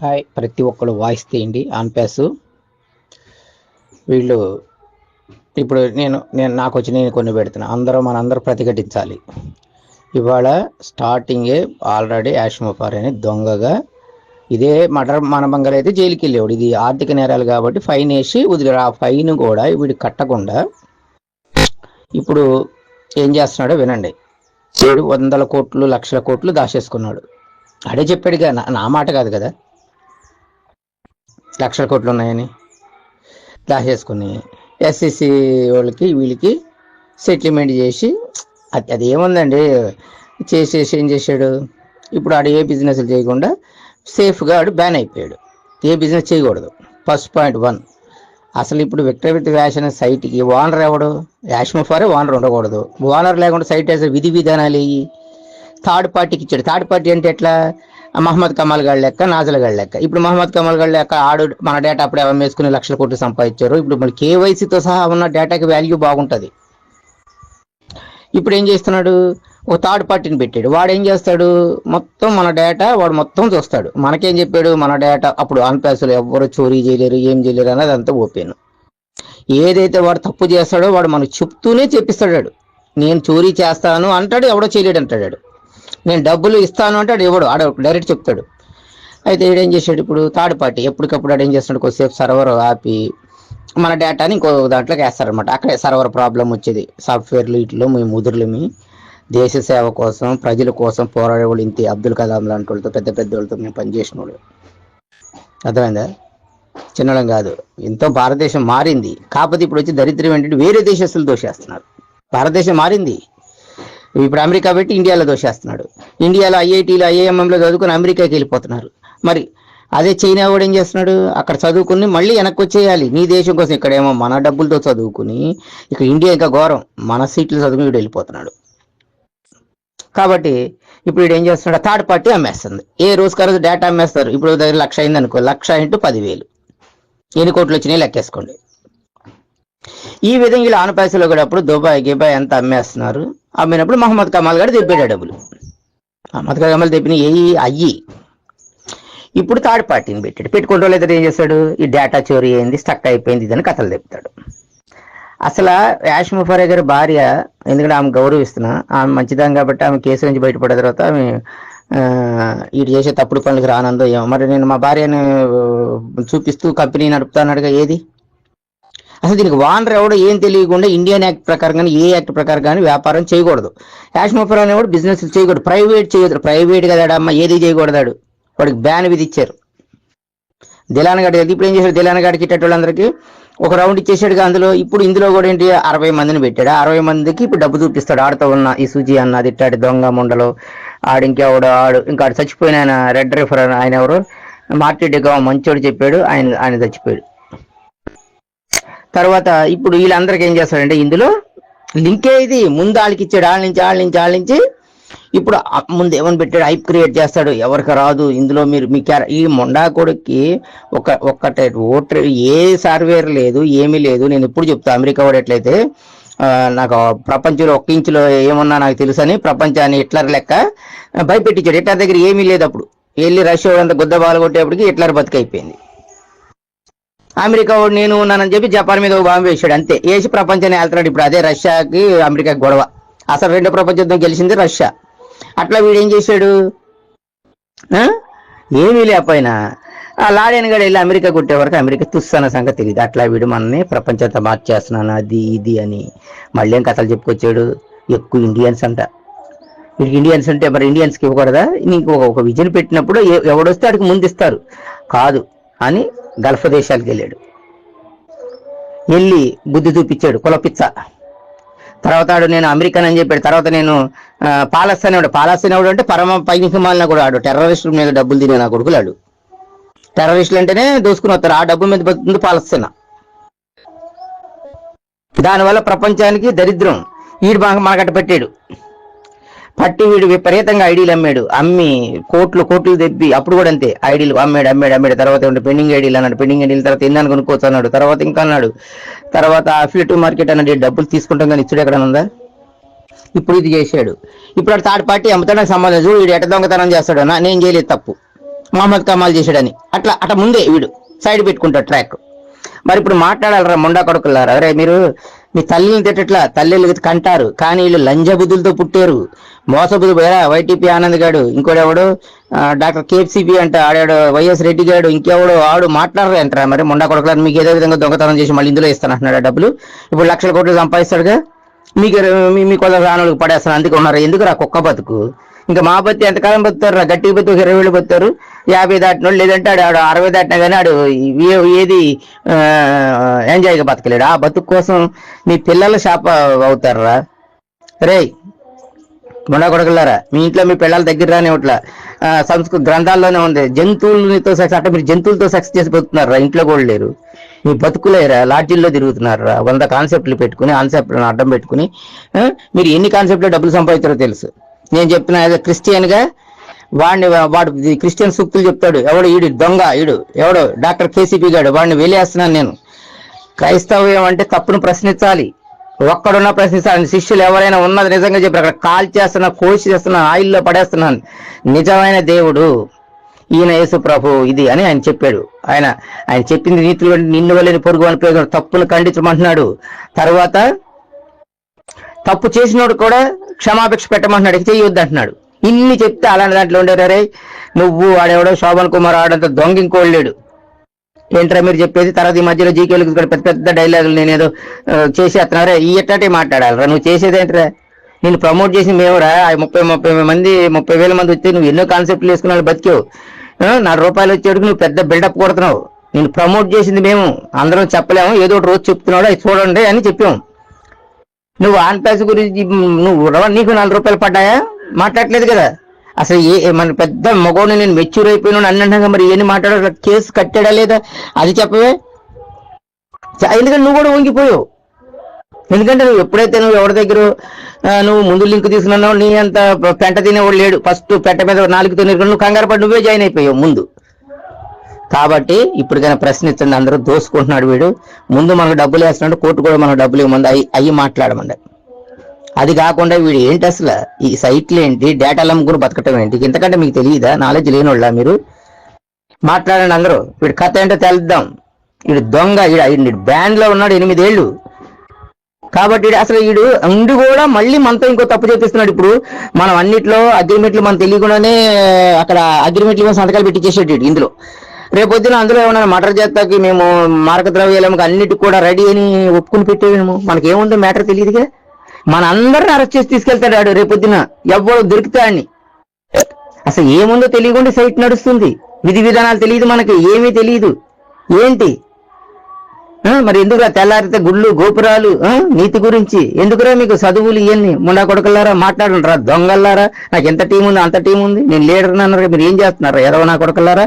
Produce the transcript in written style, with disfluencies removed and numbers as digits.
Hi, ప్రతి ఒక్కరు voice తీయండి ఆన్ ప్యాస్. వీళ్ళు ఇప్పుడు నేను నాకు వచ్చి నేను కొన్ని పెడుతున్నా, మనందరూ ప్రతిఘటించాలి. ఇవాళ స్టార్టింగే ఆల్రెడీ యాష్ ముఫార్ అని దొంగగా ఇదే మర్డర్ మానభంగాలు అయితే జైలుకి వెళ్ళేవాడు. ఇది ఆర్థిక నేరాలు కాబట్టి ఫైన్ వేసి వదిలేడు. ఆ ఫైన్ కూడా వీడు కట్టకుండా ఇప్పుడు ఏం చేస్తున్నాడో వినండి. వీడు 100 కోట్లు 1,00,000 కోట్లు దాచేసుకున్నాడు. అడే చెప్పాడుగా, నా మాట కాదు కదా, 1,00,000 కోట్లు ఉన్నాయని దాచేసుకుని ఎస్సీసీ వాళ్ళకి వీళ్ళకి సెటిల్మెంట్ చేసి అది ఏముందండి చేసేసి ఏం చేశాడు. ఇప్పుడు ఆడు ఏ బిజినెస్లు చేయకుండా సేఫ్గా ఆడు బ్యాన్ అయిపోయాడు. ఏ బిజినెస్ చేయకూడదు. First point 1. అసలు ఇప్పుడు విక్టర్ విత్ వ్యాష్ అనే సైట్కి ఓనర్ ఎవడు? యాష్ ముఫారే ఓనర్, ఉండకూడదు. ఓనర్ లేకుండా సైట్ వేసే విధి విధానాలు ఇవి థర్డ్ పార్టీకి ఇచ్చాడు. థర్డ్ పార్టీ అంటే ఎట్లా? మహమ్మద్ కమాల్ గారి లెక్క, నాజల్ గారి లెక్క. ఇప్పుడు మహమ్మద్ కమాల్ గారి లెక్క ఆడు మన డేటా అప్పుడే అమ్మేసుకుని 1,00,000 కోట్లు సంపాదించారు. ఇప్పుడు మళ్ళీ కేవైసీతో సహా ఉన్న డేటాకి వాల్యూ బాగుంటుంది. ఇప్పుడు ఏం చేస్తున్నాడు? ఓ థర్డ్ పార్టీని పెట్టాడు. వాడు ఏం చేస్తాడు? మొత్తం మన డేటా వాడు మొత్తం చూస్తాడు. మనకేం చెప్పాడు? మన డేటా అప్పుడు ఆన్ ప్యాస్లో ఎవరు చోరీ చేయలేరు, ఏం చేయలేరు అన్నది అంతా ఓపెన్. ఏదైతే వాడు తప్పు చేస్తాడో వాడు మనకు చెప్తూనే చెప్పిస్తాడు. నేను చోరీ చేస్తాను అంటాడు, ఎవడో చేయలేడు అంటాడు. నేను డబ్బులు ఇస్తాను అంటాడు, ఎవడు ఆడ డైరెక్ట్ చెప్తాడు. అయితే ఈడేం చేశాడు? ఇప్పుడు థర్డ్ పార్టీ ఎప్పటికప్పుడు ఆడు ఏం చేస్తున్నాడు? కొద్దిసేపు సర్వర్ ఆపి మన డేటాని ఇంకో దాంట్లోకి వేస్తారనమాట. అక్కడే సర్వర్ ప్రాబ్లం వచ్చేది. సాఫ్ట్వేర్లు ఇట్లో మేము ముదురులమి దేశ సేవ కోసం ప్రజల కోసం పోరాడే వాళ్ళు ఇంతే. అబ్దుల్ కలాం లాంటి వాళ్ళతో పెద్ద పెద్ద వాళ్ళతో మేము పనిచేసిన వాళ్ళు. అర్థమైందా? చిన్నడం కాదు. ఎంతో భారతదేశం మారింది. కాకపోతే ఇప్పుడు వచ్చి దరిద్రం ఏంటంటే వేరే దేశస్తులు దోషేస్తున్నారు. భారతదేశం మారింది. ఇప్పుడు అమెరికా పెట్టి ఇండియాలో దోషేస్తున్నాడు. ఇండియాలో ఐఐటీలో ఐఐఎంఎంలో చదువుకుని అమెరికాకి వెళ్ళిపోతున్నారు. మరి అదే చైనా కూడా ఏం చేస్తున్నాడు? అక్కడ చదువుకుని మళ్ళీ వెనక్కి వచ్చేయాలి నీ దేశం కోసం. ఇక్కడేమో మన డబ్బులతో చదువుకుని, ఇక్కడ ఇండియా ఇంకా ఘోరం, మన సీట్లు చదువుకుని వీడు వెళ్ళిపోతున్నాడు. కాబట్టి ఇప్పుడు వీడు ఏం చేస్తున్నాడు? Third party అమ్మేస్తుంది. ఏ రోజుకి రోజు డేటా అమ్మేస్తారు. ఇప్పుడు దగ్గర 1,00,000 అయింది అనుకో, 1,00,000 × 10,000 ఎన్ని కోట్లు వచ్చినాయి లెక్కేసుకోండి. ఈ విధంగా ఇలా ఆన్ పైసలో కూడా అప్పుడు దుబాయ్ అంతా అమ్మేస్తున్నారు. అమ్మినప్పుడు మహమ్మద్ కమాల్ గారు తెప్పాడు డబ్బులు. మహమ్మద్ కమాల్ తెప్పిన అయ్యి ఇప్పుడు థర్డ్ పార్టీని పెట్టాడు. పెట్టుకుంటూ లేదా ఏం చేస్తాడు? ఈ డేటా చోరీ అయింది, స్టక్ అయిపోయింది, ఇదని కథలు చెప్తాడు. అసలు యాష్ ముఫారే గారి భార్య, ఎందుకంటే ఆమె గౌరవిస్తున్నా, ఆమె మంచిదాం కాబట్టి ఆమె కేసు నుంచి బయటపడిన తర్వాత ఆమె ఇటు చేసే తప్పుడు పనులకు రానందో ఏమో. మరి నేను మా భార్యని చూపిస్తూ కంపెనీ నడుపుతానడుగా, ఏది? అసలు దీనికి ఓనర్ ఎవడో ఏం తెలియకుండా ఇండియన్ యాక్ట్ ప్రకారం కానీ ఏ యాక్ట్ ప్రకారం కానీ వ్యాపారం చేయకూడదు. యాష్ ముఫార్ అనేవాడు బిజినెస్ చేయకూడదు. ప్రైవేట్ చేయకూడదు. ప్రైవేట్ కదా అమ్మ, ఏది చేయకూడదాడు. వాడికి బ్యాన్ విధిచ్చారు. దిలాన్ గడి ఇప్పుడు ఏం చేశాడు? దిలాన్ గడికి ఇట్టేటోళ్ళందరికీ ఒక రౌండ్ ఇచ్చేసాడుగా. ఇప్పుడు ఇందులో కూడా ఏంటి 60 మందిని పెట్టాడు. 60 మందికి ఇప్పుడు డబ్బు చూపిస్తాడు. ఆడుతూ ఉన్న ఈ సుజీ అన్నది ఇట్టాడు దొంగ ముండలో ఆడింకెవడు ఇంకా ఆడు చచ్చిపోయిన ఆయన రెడ్ రిఫర్ ఆయన ఎవరు మార్టిడిగా మంచోడు చెప్పాడు, ఆయన చచ్చిపోయాడు. తర్వాత ఇప్పుడు వీళ్ళందరికీ ఏం చేస్తాడంటే ఇందులో లింకే ఇది ముందు వాళ్ళకి ఇచ్చాడు. వాళ్ళ నుంచి ఇప్పుడు ముందు ఏమని పెట్టాడు? హైప్ క్రియేట్ చేస్తాడు. ఎవరికి రాదు ఇందులో మీరు మీ ఈ మొండా కొడుక్కి ఒక్కటే ఓటర్ ఏ సర్వేర్ లేదు, ఏమీ లేదు. నేను ఇప్పుడు చెప్తా, అమెరికా వాడు ఎట్లయితే నాకు ప్రపంచంలో 1 ఇంచులో ఏమన్నా నాకు తెలుసని ప్రపంచాన్ని హిట్లర్ లెక్క భయపెట్టించాడు. హిట్లర్ దగ్గర ఏమీ లేదు. అప్పుడు వెళ్ళి రష్యా వాడంతా గుద్ద బాలు కొట్టేప్పటికి హిట్లర్ బతికైపోయింది. అమెరికా వాడు నేను ఉన్నానని చెప్పి జపాన్ మీద ఒక బాంబు వేసాడు. అంతే వేసి ప్రపంచాన్ని వెళ్తున్నాడు. ఇప్పుడు అదే రష్యాకి అమెరికాకి గొడవ. అసలు 2వ ప్రపంచ యుద్ధం గెలిచింది రష్యా. అట్లా వీడు ఏం చేశాడు? ఏమీ లేకపోయినా ఆ లాడెన్ గడు వెళ్ళి అమెరికా కొట్టే వరకు అమెరికా తుస్సన్న సంగతి తెలియదు. అట్లా వీడు మనని ప్రపంచంతో మార్చేస్తున్నాను అది ఇది అని మళ్ళీ ఏం కథలు చెప్పుకొచ్చాడు. ఎక్కువ ఇండియన్స్ అంట. వీడికి ఇండియన్స్ అంటే మరి ఇండియన్స్కి ఇవ్వకూడదా? నీకు ఒక విజన్ పెట్టినప్పుడు ఎవడొస్తే వాడికి ముందు ఇస్తారు కాదు అని గల్ఫ్ దేశాలకు వెళ్ళాడు. వెళ్ళి బుద్ధి చూపించాడు, కులపిచ్చ. తర్వాత నేను అమెరికన్ అని చెప్పాడు. తర్వాత నేను పాలస్తీన్ ఎవడు అంటే పరమ పైకిమాలిన కూడా ఆడు టెర్రరిస్టుల మీద డబ్బులు తినే నా కొడుకులు ఆడు. టెర్రరిస్టులు అంటేనే దోసుకుని వస్తారు. ఆ డబ్బు మీద బతుకుతుంది పాలస్తీనా. దానివల్ల ప్రపంచానికి దరిద్రం. వీడు మనకట్ట పెట్టాడు. పట్టి వీడు విపరీతంగా ఐడీలు అమ్మాడు. అమ్మి కోట్లు తెప్పి అప్పుడు కూడా అంతే ఐడీలు అమ్మాడు. తర్వాత పెండింగ్ ఐడీలు అన్నాడు. పెండింగ్ ఐడీల తర్వాత ఎన్ని కొనుక్కోవచ్చు అన్నాడు. తర్వాత ఇంకా అన్నాడు. తర్వాత అఫిలియేటివ్ మార్కెట్ అన్నాడు. డబ్బులు తీసుకుంటాం కానీ ఇచ్చుడు ఎక్కడ ఉందా? ఇప్పుడు ఇది చేశాడు. ఇప్పుడు థర్డ్ పార్టీ అమ్ముతాడని సంబంధం. వీడు ఎట దొంగతనం చేస్తాడు. నేను చేయలేదు తప్పు. మహమ్మద్ కమాల్ చేశాడని అట్లా ముందే వీడు సైడ్ పెట్టుకుంటాడు ట్రాక్. మరి ఇప్పుడు మాట్లాడాలరా మొండా కొడుకులారా, అరే మీరు మీ తల్లిని తిట్టట్లా, తల్లిలు కంటారు, కానీ వీళ్ళు లంజబుద్ధులతో పుట్టారు, మోసబుద్ధి. వైటీపీ ఆనంద్ గాడు, ఇంకోడెవడు డాక్టర్ కేఎఫ్సిపి అంట, ఆడాడు వైఎస్ రెడ్డి గాడు, ఇంకెవడు ఆడు మాట్లాడరు అంటారా మరి మొండా కొడుకులారు. మీకు ఏదో విధంగా దొంగతనం చేసి మళ్ళీ ఇందులో ఇస్తానంటున్నాడు డబ్బులు. ఇప్పుడు లక్షల కోట్లు సంపాదిస్తాడుగా, మీ కొద్ది రానులకు పడేస్తాను. అందుకే ఉన్నారు ఎందుకు రా కుక్క బతుకు. ఇంకా మా బతి ఎంతకాలం బతుతారు రా, గట్టి బతుకు 20 ఏళ్ళు బతుతారు, 50 దాటినోళ్ళు, లేదంటే ఆడు 60 దాటినా కానీ ఆడు ఏది ఎంజాయ్గా బతకలేడు. ఆ బతుకు కోసం మీ పిల్లల శాప అవుతారా రే మొండా కొడకలారా. మీ ఇంట్లో మీ పిల్లల దగ్గర రాని ఇట్లా సంస్కృత గ్రంథాల్లోనే ఉంది, జంతువులతో సెక్స్ అంటే మీరు జంతువులతో సెక్స్ చేసి బతుకుతున్నారా, ఇంట్లో కూడా లేరు, మీ బతుకులేరా లాడ్జీల్లో తిరుగుతున్నారా, 100 కాన్సెప్ట్లు పెట్టుకుని కాన్సెప్ట్లను అడ్డం పెట్టుకుని. మీరు ఎన్ని కాన్సెప్ట్లో డబ్బులు సంపాదించారో తెలుసు. నేను చెప్తున్నా యాజ్ ఎ క్రిస్టియన్గా, వాడు క్రిస్టియన్ సూక్తులు చెప్తాడు, ఈడు దొంగ, ఎవడో డాక్టర్ కేసీపీ గాడు, వాడిని వెలివేస్తున్నాను నేను. క్రైస్తవ్యం అంటే తప్పును ప్రశ్నించాలి, ఒక్కడున్నా ప్రశ్నించాలి. శిష్యులు ఎవరైనా ఉన్నది నిజంగా చెప్పారు, అక్కడ కాల్ చేస్తున్నా, కోసి చేస్తున్నా, ఆయిల్లో పడేస్తున్నాను, నిజమైన దేవుడు ఈయన యేసు ప్రభు ఇది అని ఆయన చెప్పాడు. ఆయన చెప్పింది నీతులు నిన్ను వల్లేని పొరుగు అని ప్రయోజనం, తప్పును ఖండించమంటున్నాడు. తర్వాత తప్పు చేసినోడు కూడా క్షమాపేక్ష పెట్టమంటున్నాడు, చేయొద్దు అంటున్నాడు. ఇన్ని చెప్తే అలాంటి దాంట్లో ఉండేరే నువ్వు ఆడెవడో శోభన్ కుమార్ ఆడంత దొంగ ఇంకోళ్ళేడు ఏంట్రా మీరు చెప్పేది. తర్వాత ఈ మధ్యలో జీకేలకు పెద్ద పెద్ద డైలాగులు నేనేదో చేసేస్తున్నారే, ఈ ఎట్టాటే మాట్లాడాలరా, నువ్వు చేసేది ఏంట్రా, నేను ప్రమోట్ చేసి మేమురా 30,000 మంది వస్తే నువ్వు ఎన్నో కాన్సెప్ట్లు వేసుకున్నావు, బతికావు, 4 రూపాయలు వచ్చేటికి నువ్వు పెద్ద బిల్డప్ కొడుతున్నావు. నేను ప్రమోట్ చేసింది మేము అందరం చెప్పలేము, ఏదో ఒకటి రోజు చెప్తున్నాడు, అది చూడండి అని చెప్పాము. నువ్వు ఆన్ ప్యాస్ గురించి నీకు 4 రూపాయలు పడ్డాయా, మాట్లాడలేదు కదా. అసలు మన పెద్ద మగోడిని నేను మెచ్యూర్ అయిపోయినా అన్నట్టుగా మరి ఏమి మాట్లాడ, కేసు కట్టాడా లేదా అది చెప్పవే. ఎందుకంటే నువ్వు కూడా వంగిపోయావు. ఎందుకంటే నువ్వు ఎప్పుడైతే నువ్వు ఎవరి దగ్గర నువ్వు ముందు లింక్ తీసుకున్నావు, నీ అంత పెంట తినేవాడు లేడు. ఫస్ట్ పెంట మీద 4తో నువ్వు కంగారు పడి నువ్వే జాయిన్ అయిపోయావు ముందు. కాబట్టి ఇప్పటికైనా ప్రశ్నించండి, అందరూ దోసుకుంటున్నాడు వీడు. ముందు మనకు డబ్బులు వేస్తున్నాడు, కోర్టు కూడా మనకు డబ్బులు ఇవ్వమంది, అయ్యి మాట్లాడమండి. అది కాకుండా వీడు ఏంటి అసలు, ఈ సైట్లు ఏంటి, డేటాలు అమ్ముకుని బతకటం ఏంటి, ఇంతకంటే మీకు తెలియదా, నాలెడ్జ్ లేనివాళ్ళ మీరు. మాట్లాడండి అందరూ, వీడు కథ ఏంటో తెలుద్దాం. వీడు దొంగ, వీడు బ్యాన్ లో ఉన్నాడు 8 ఏళ్ళు. కాబట్టి అసలు వీడు ఉండి కూడా మళ్ళీ మనతో ఇంకో తప్పు చేపిస్తున్నాడు. ఇప్పుడు మనం అన్నిట్లో అగ్రిమెంట్లు మనం తెలియకుండానే అక్కడ అగ్రిమెంట్లు సంతకాలు పెట్టించేసాడు ఇందులో. రేపొద్దున అందులో ఏమన్నా మర్డర్ చేస్తాకి మేము మారక ద్రవ్యాలకు అన్నిటికి కూడా రెడీ అని ఒప్పుకుని పెట్టేవేమో, మనకేముందో మ్యాటర్ తెలియదుగా. మన అందరిని అరెస్ట్ చేసి తీసుకెళ్తాడు ఆడు రేపొద్దున, ఎవరు దొరుకుతాడని. అసలు ఏముందో తెలియకుండా సైట్ నడుస్తుంది, విధి విధానాలు తెలియదు, మనకి ఏమీ తెలియదు. ఏంటి మరి ఎందుకురా తెల్లారితే గుళ్ళు గోపురాలు నీతి గురించి ఎందుకురా మీకు చదువులు ఇవన్నీ. ముండా కొడుకులారా మాట్లాడండి రా, దొంగల్లారా, నాకు ఎంత టీం ఉంది అంత టీం ఉంది, నేను లీడర్ అన్నారు, మీరు ఏం చేస్తున్నారా ఎదవ నా కొడుకులారా.